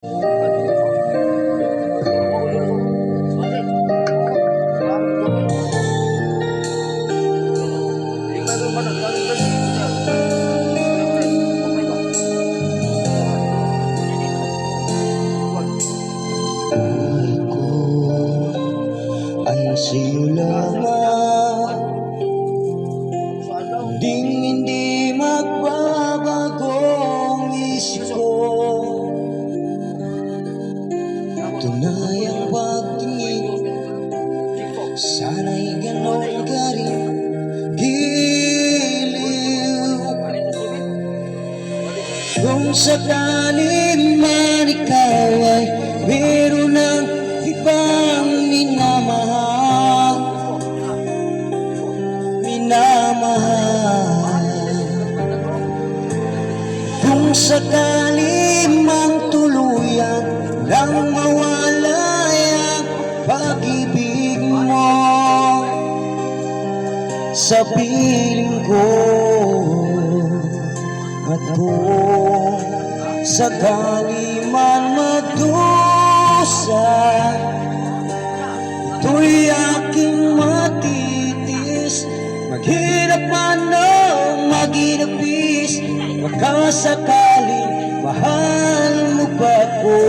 Buhay ko ay sa'yo lamang, hindi magbabagong isip ko. Tunay ang pagtingin, sana'y ganon ka rin giliw. Kung sakali man ikaw ay meron ng ibang minamahal, kung sakali mang tuluyan nang mawala ang pag-ibig mo sa piling ko, at kung sakali man magdusa, ito'y aking matitis. Maghirap man o maghirapis, baka sakaling mahal mo pa ako.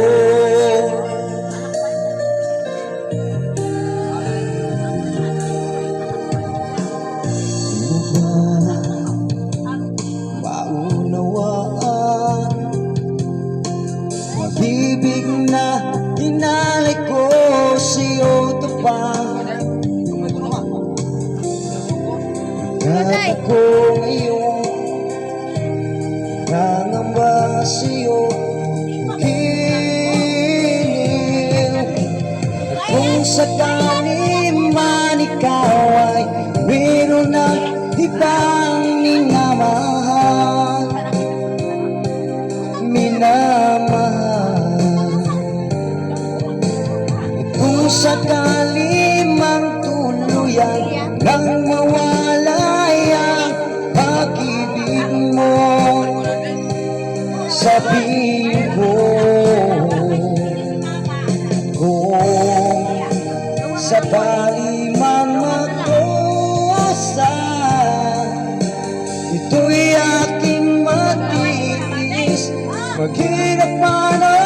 Pag-ibig na hinalay ko sa'yo tapang, at ako ngayon nangamba sa'yo giliw. At kung sakali man ikaw ay meron ng ibang minamahal, kung sakali mang tuluyan nang mawala ang pag-ibig mo sa piling ko, kung sakali man magdusa, ito'y aking matitis. Maghirap man o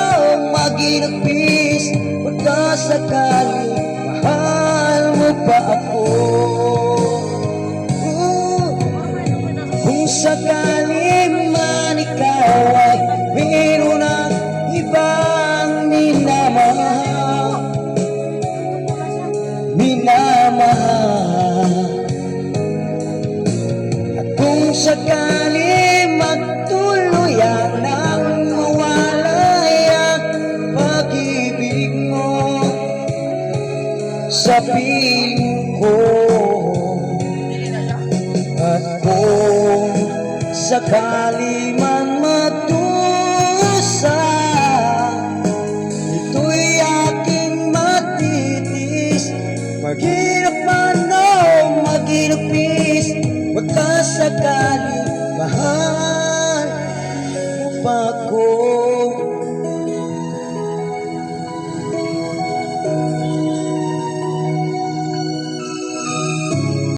maghirapis, baka sakali mahal mo pa ako. Kung sakali man ikaw ay meron ng ibang minamahal, at kung sakali magtuluyan nang mawala ang pag-ibig mo sa piling ko, at kung sakali man magdusa, ito'y aking matitis. Maghirap man o maghirapis, baka sakali mahal mo pa ako.